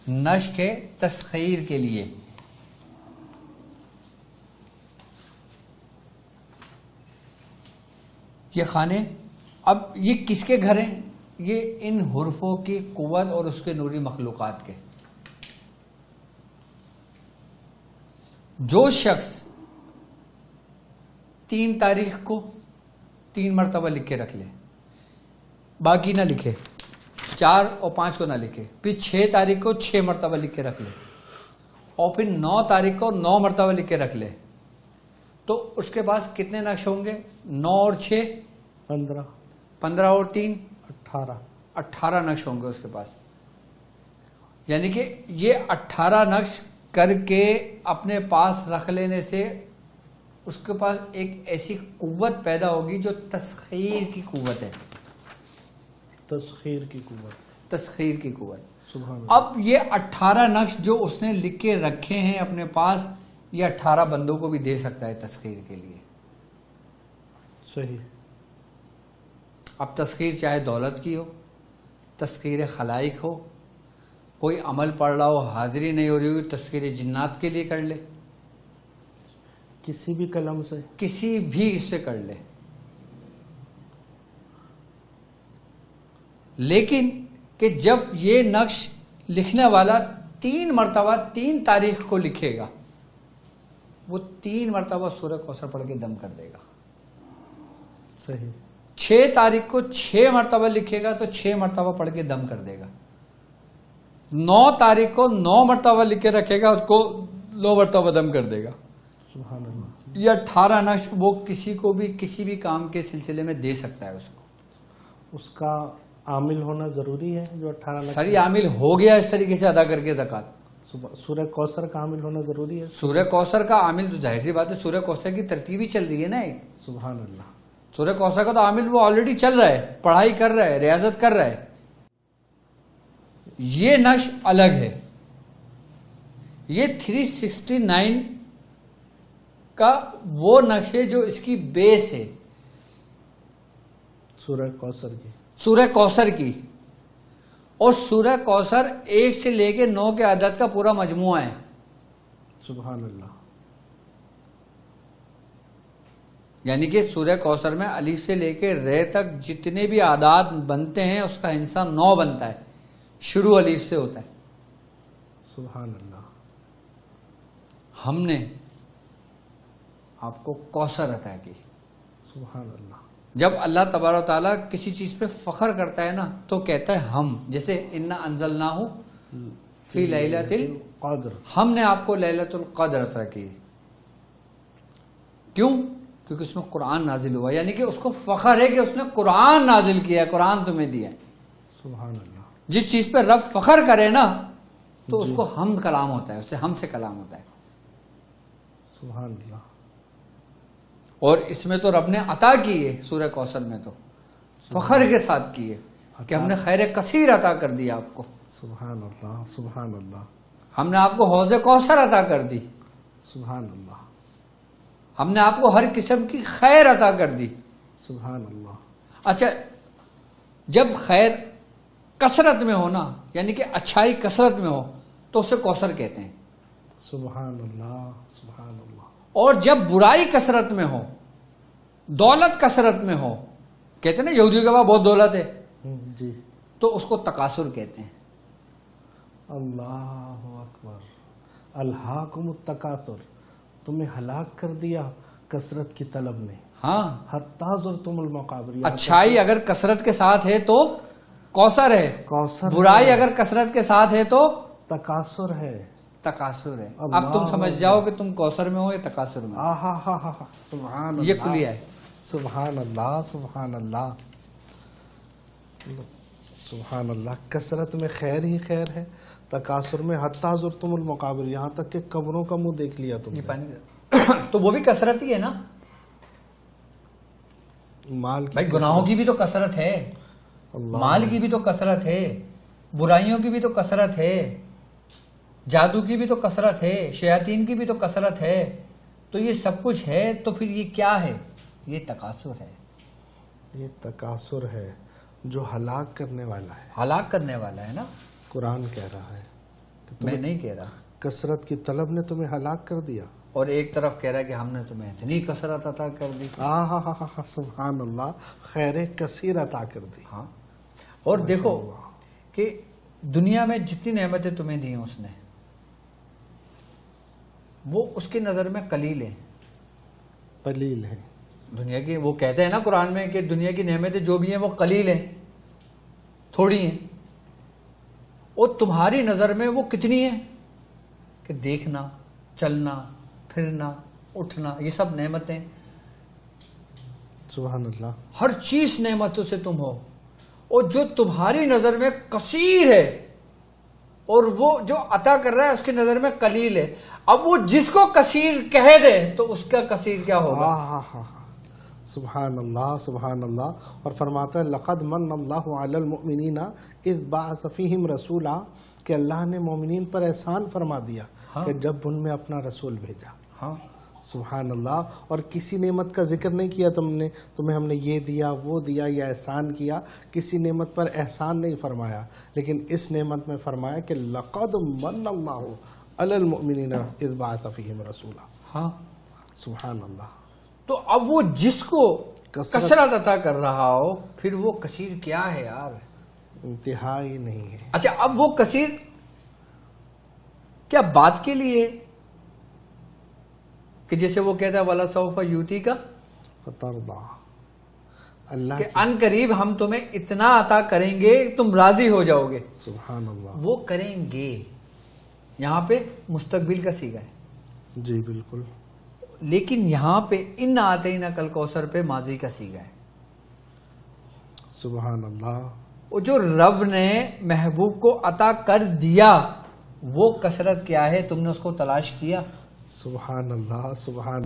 نشق تسخیر کے لیے. یہ خانے اب یہ کس کے گھر ہیں؟ یہ ان حرفوں کی قوت اور اس کے نوری مخلوقات کے. جو شخص 3 تاریخ کو 3 مرتبہ لکھ کے رکھ لے، باقی نہ لکھے، 4 اور 5 کو نہ لکھے، پھر 6 تاریخ کو 6 مرتبہ لکھ کے رکھ لے، اور پھر 9 تاریخ کو 9 مرتبہ لکھ کے رکھ لے، تو اس کے پاس کتنے نقش ہوں گے؟ 9 اور 6 15 اور 3 18 نقش ہوں گے اس کے پاس. یعنی کہ یہ 18 نقش کر کے اپنے پاس رکھ لینے سے اس کے پاس ایک ایسی قوت پیدا ہوگی جو تسخیر کی قوت ہے. تسخیر کی قوت. اب یہ 18 نقش جو اس نے لکھ کے رکھے ہیں اپنے پاس، یہ 18 بندوں کو بھی دے سکتا ہے تسخیر کے لیے. صحیح. اب تسخیر چاہے دولت کی ہو، تسخیر خلائق ہو، کوئی عمل پڑھ رہا ہو، حاضری نہیں ہو رہی ہو، تسخیر جنات کے لیے کر لے، کسی بھی قلم سے، کسی بھی اس سے کر لے. لیکن کہ جب یہ نقش لکھنے والا 3 مرتبہ 3 تاریخ کو لکھے گا، وہ 3 مرتبہ سورہ کوثر پڑھ کے دم کر دے گا. صحیح. 6 تاریخ کو 6 مرتبہ لکھے گا تو 6 مرتبہ پڑھ کے دم کر دے گا. 9 تاریخ کو 9 مرتبہ لکھ کے رکھے گا، اس کو 9 مرتبہ دم کر دے گا. سبحان اللہ. یہ 18 نقش وہ کسی کو بھی کسی بھی کام کے سلسلے میں دے سکتا ہے. اس کو اس کا عامل ہونا ضروری ہے جو 18 نقش. سری عامل ہو گیا اس طریقے سے ادا کر کے زکوٰۃ. سورہ کوثر کا عامل ہونا ضروری ہے. سورہ کوثر کا عامل تو ظاہر سی بات ہے، سورہ کوثر کی ترتیب ہی چل رہی ہے نا ایک. سبحان اللہ. سورہ کوثر کا تو عامل وہ آلریڈی چل رہا ہے، پڑھائی کر رہا ہے، ریاضت کر رہا ہے. یہ نقش الگ ہے. یہ 369 کا وہ نقش ہے جو اس کی بیس ہے سورہ کوثر کی. سورہ کوثر کی. اور سورہ کوثر 1 سے لے کے 9 کے عدد کا پورا مجموعہ ہے. سبحان اللہ. یعنی کہ سورہ کوثر میں الف سے لے کے ر تک جتنے بھی اعداد بنتے ہیں اس کا حصہ 9 بنتا ہے. شروع الف سے ہوتا ہے. سبحان اللہ. ہم نے آپ کو کوثر عطا کی. سبحان اللہ. جب اللہ تبارک و تعالیٰ کسی چیز پہ فخر کرتا ہے نا تو کہتا ہے ہم. جیسے انا انزلناہ فی لیلۃ القدر، ہم نے آپ کو لیلۃ القدر عطا کی. کیوں؟ کیونکہ اس میں قرآن نازل ہوا. یعنی کہ اس کو فخر ہے کہ اس نے قرآن نازل کیا ہے، قرآن تمہیں دیا ہے. سبحان اللہ. جس چیز پہ رب فخر کرے نا تو اس کو ہم کلام ہوتا ہے، اس سے ہم سے کلام ہوتا ہے. سبحان اللہ. اور اس میں تو رب نے عطا کی ہے، سورہ کوثر میں تو فخر کے ساتھ کی ہے کہ ہم نے خیر کثیر عطا کر دیا آپ کو. سبحان اللہ. سبحان اللہ. ہم نے آپ کو حوض کوثر عطا کر دی. سبحان اللہ. ہم نے آپ کو ہر قسم کی خیر عطا کر دی. سبحان اللہ. اچھا، جب خیر کثرت میں ہو نا، یعنی کہ اچھائی کثرت میں ہو تو اسے کوثر کہتے ہیں. سبحان اللہ. سبحان اللہ. اور جب برائی کثرت میں ہو، دولت کثرت میں ہو، کہتے ہیں نا یہودیوں کے پاس بہت دولت ہے، جی، تو اس کو تکاثر کہتے ہیں. اللہ اکبر. الہاکم التکاثر، تمہیں ہلاک کر دیا کثرت کی طلب نے. ہاں، حتی زرتم المقابر. اچھائی اگر کثرت کے ساتھ ہے تو کوثر ہے، کوثر. برائی اگر کثرت کے ساتھ ہے تو تکاثر ہے، تکاثر ہے. اب تم سمجھ جاؤ کہ تم کوثر میں ہو یا تکاثر میں. سبحان اللہ. یہ کلیہ ہے. سبحان اللہ. سبحان اللہ. سبحان اللہ. کثرت میں خیر ہی خیر ہے، تکاثر میں حتی زرتم المقابر، یہاں تک کہ قبروں کا منہ دیکھ لیا تم نے. تو وہ بھی کثرت ہی ہے نا. مال کی بھائی گناہوں کی بھی تو کثرت ہے، مال کی بھی تو کثرت ہے، برائیوں کی بھی تو کثرت ہے، جادو کی بھی تو کثرت ہے، شیاطین کی بھی تو کثرت ہے. تو یہ سب کچھ ہے، تو پھر یہ کیا ہے؟ یہ تکاثر ہے. یہ تکاثر ہے جو ہلاک کرنے والا ہے. ہلاک کرنے والا ہے نا. قرآن کہہ رہا ہے میں نہیں کہہ رہا. کثرت کی طلب نے تمہیں ہلاک کر دیا. اور ایک طرف کہہ رہا ہے کہ ہم نے تمہیں اتنی کثرت عطا کر دی. سبحان اللہ, خیر کثیر عطا کر دی. ہاں, اور دیکھو کہ دنیا میں جتنی نعمتیں تمہیں دی ہیں اس نے, وہ اس کی نظر میں قلیل ہیں, قلیل ہیں. دنیا کی, وہ کہتے ہیں نا قرآن میں کہ دنیا کی نعمتیں جو بھی ہیں وہ قلیل ہیں, تھوڑی ہیں, اور تمہاری نظر میں وہ کتنی ہیں کہ دیکھنا, چلنا, پھرنا, اٹھنا, یہ سب نعمتیں. سبحان اللہ. ہر چیز نعمتوں سے تم ہو, اور جو تمہاری نظر میں کثیر ہے اور وہ جو عطا کر رہا ہے اس کی نظر میں قلیل ہے. اب وہ جس کو کثیر کہہ دے تو اس کا کثیر کیا ہوگا؟ سبحان اللہ, سبحان اللہ. اور فرماتا ہے لقد من اللہ علی المؤمنین اذ بعث فیہم رسولا, کہ اللہ نے مومنین پر احسان فرما دیا کہ جب ان میں اپنا رسول بھیجا. ہاں, سبحان اللہ. اور کسی نعمت کا ذکر نہیں کیا تمہیں ہم نے یہ دیا وہ دیا یا احسان کیا, کسی نعمت پر احسان نہیں فرمایا, لیکن اس نعمت میں فرمایا کہ لقد من اللہ علی المؤمنین اذ بعث فیہم رسولا. ہاں, سبحان اللہ. تو اب وہ جس کو کثرت عطا کر رہا ہو, پھر وہ کثیر کیا ہے یار؟ انتہائی نہیں ہے. اچھا, اب وہ کثیر کیا بات کے لیے کہ جیسے وہ کہتا ہے وَلَسَوْفَ يُؤْتِيكَ, فترضى, اللہ کہ ان قریب ہم تمہیں اتنا عطا کریں گے تم راضی ہو جاؤ گے. سبحان اللہ. وہ کریں گے یہاں پہ مستقبل کا صیغہ ہے, جی بالکل. لیکن یہاں پہ ان آتیناک الکوثر پہ ماضی کا صیغہ ہے. سبحان اللہ. وہ جو رب نے محبوب کو عطا کر دیا وہ کثرت کیا ہے, تم نے اس کو تلاش کیا؟ سبحان اللہ, سبحان